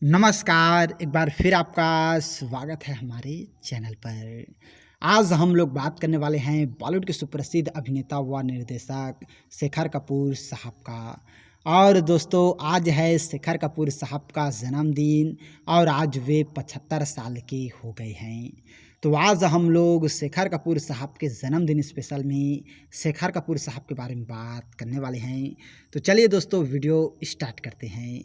नमस्कार, एक बार फिर आपका स्वागत है हमारे चैनल पर। आज हम लोग बात करने वाले हैं बॉलीवुड के सुप्रसिद्ध अभिनेता व निर्देशक शेखर कपूर साहब का। और दोस्तों, आज है शेखर कपूर साहब का जन्मदिन और आज वे 75 साल के हो गए हैं। तो आज हम लोग शेखर कपूर साहब के जन्मदिन स्पेशल में शेखर कपूर साहब के बारे में बात करने वाले हैं। तो चलिए दोस्तों, वीडियो स्टार्ट करते हैं।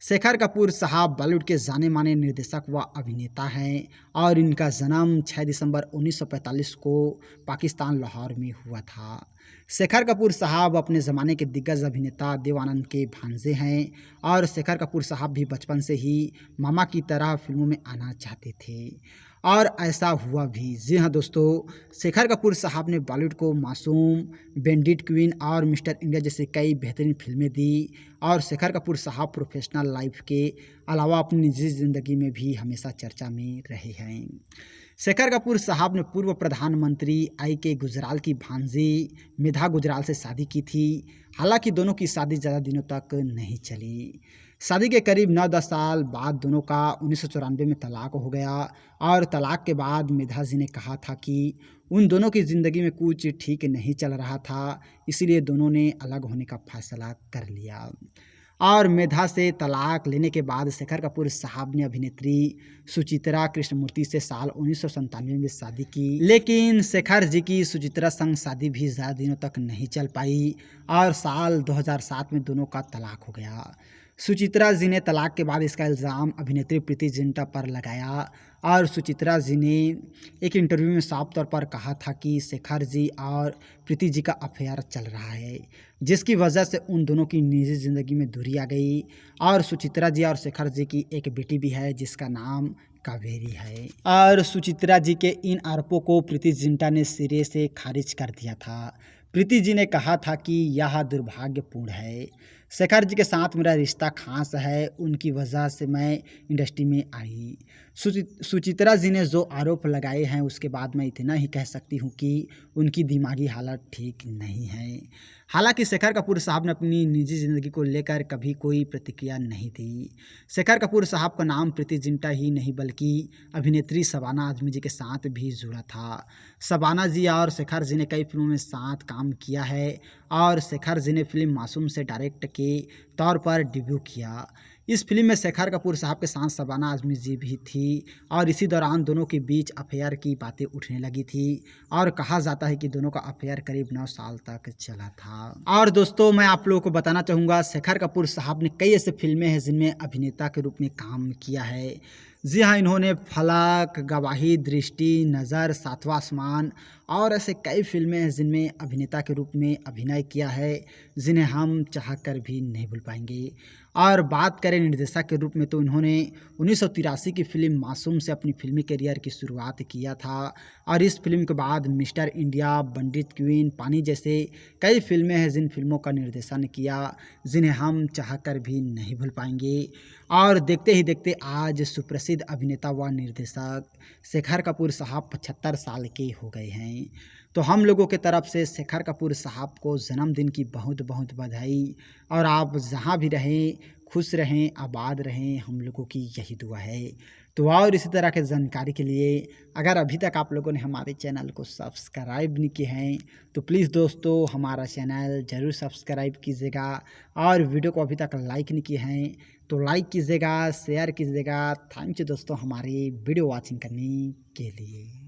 शेखर कपूर साहब बॉलीवुड के जाने माने निर्देशक व अभिनेता हैं और इनका जन्म 6 दिसंबर 1945 को पाकिस्तान लाहौर में हुआ था। शेखर कपूर साहब अपने ज़माने के दिग्गज अभिनेता देव आनंद के भांजे हैं और शेखर कपूर साहब भी बचपन से ही मामा की तरह फिल्मों में आना चाहते थे और ऐसा हुआ भी। जी हाँ दोस्तों, शेखर कपूर साहब ने बॉलीवुड को मासूम, बैंडिट क्वीन और मिस्टर इंडिया जैसे कई बेहतरीन फिल्में दी और शेखर कपूर साहब प्रोफेशनल लाइफ के अलावा अपनी निजी ज़िंदगी में भी हमेशा चर्चा में रहे हैं। शेखर कपूर साहब ने पूर्व प्रधानमंत्री आई के गुजराल की भांजी मेधा गुजराल से शादी की थी। हालांकि दोनों की शादी ज़्यादा दिनों तक नहीं चली। शादी के करीब 9-10 साल बाद दोनों का 1994 में तलाक हो गया और तलाक के बाद मेधा जी ने कहा था कि उन दोनों की ज़िंदगी में कुछ ठीक नहीं चल रहा था, इसीलिए दोनों ने अलग होने का फैसला कर लिया। और मेधा से तलाक लेने के बाद शेखर कपूर साहब ने अभिनेत्री सुचित्रा कृष्णमूर्ति से साल 1997 में शादी की। लेकिन शेखर जी की सुचित्रा संग शादी भी ज़्यादा दिनों तक नहीं चल पाई और साल 2007 में दोनों का तलाक हो गया। सुचित्रा जी ने तलाक के बाद इसका इल्ज़ाम अभिनेत्री प्रीति जिंटा पर लगाया और सुचित्रा जी ने एक इंटरव्यू में साफ तौर पर कहा था कि शेखर जी और प्रीति जी का अफेयर चल रहा है, जिसकी वजह से उन दोनों की निजी ज़िंदगी में दूरी आ गई। और सुचित्रा जी और शेखर जी की एक बेटी भी है जिसका नाम कावेरी है। और सुचित्रा जी के इन आरोपों को प्रीति जिंटा ने सिरे से खारिज कर दिया था। प्रीति जी ने कहा था कि यह दुर्भाग्यपूर्ण है, शेखर जी के साथ मेरा रिश्ता खास है, उनकी वजह से मैं इंडस्ट्री में आई। सुचित्रा जी ने जो आरोप लगाए हैं उसके बाद मैं इतना ही कह सकती हूँ कि उनकी दिमागी हालत ठीक नहीं है। हालांकि शेखर कपूर साहब ने अपनी निजी ज़िंदगी को लेकर कभी कोई प्रतिक्रिया नहीं दी। शेखर कपूर साहब का नाम प्रीति जिंटा ही नहीं बल्कि अभिनेत्री शबाना आज़मी जी के साथ भी जुड़ा था। शबाना जी और शेखर जी ने कई फिल्मों में साथ काम किया है और शेखर जी ने फिल्म मासूम से डायरेक्ट के तौर पर डेब्यू किया। इस फिल्म में शेखर कपूर साहब के साथ शबाना आज़मी जी भी थी और इसी दौरान दोनों के बीच अफेयर की बातें उठने लगी थी और कहा जाता है कि दोनों का अफेयर करीब 9 साल तक चला था। और दोस्तों, मैं आप लोगों को बताना चाहूँगा, शेखर कपूर साहब ने कई ऐसे फिल्में हैं जिनमें अभिनेता के रूप में काम किया है। जी हाँ, इन्होंने फलक, गवाही, दृष्टि, नज़र, सातवां आसमान और ऐसे कई फिल्में हैं जिनमें अभिनेता के रूप में अभिनय किया है, जिन्हें हम चाह कर भी नहीं भूल पाएंगे। और बात करें निर्देशक के रूप में तो इन्होंने 1983 की फिल्म मासूम से अपनी फिल्मी करियर की शुरुआत किया था और इस फिल्म के बाद मिस्टर इंडिया, बंडित क्वीन, पानी जैसे कई फिल्में हैं जिन फिल्मों का निर्देशन किया, जिन्हें हम चाह कर भी नहीं भूल पाएंगे। और देखते ही देखते आज सुप्रसिद्ध अभिनेता व निर्देशक शेखर कपूर साहब 75 साल के हो गए हैं। तो हम लोगों के तरफ से शेखर कपूर साहब को जन्मदिन की बहुत बहुत बधाई। और आप जहाँ भी रहें खुश रहें, आबाद रहें, हम लोगों की यही दुआ है। तो और इसी तरह के जानकारी के लिए अगर अभी तक आप लोगों ने हमारे चैनल को सब्सक्राइब नहीं किए हैं तो प्लीज़ दोस्तों हमारा चैनल ज़रूर सब्सक्राइब कीजिएगा और वीडियो को अभी तक लाइक नहीं किए हैं तो लाइक कीजिएगा, शेयर कीजिएगा। थैंक यू दोस्तों हमारी वीडियो वॉचिंग करने के लिए।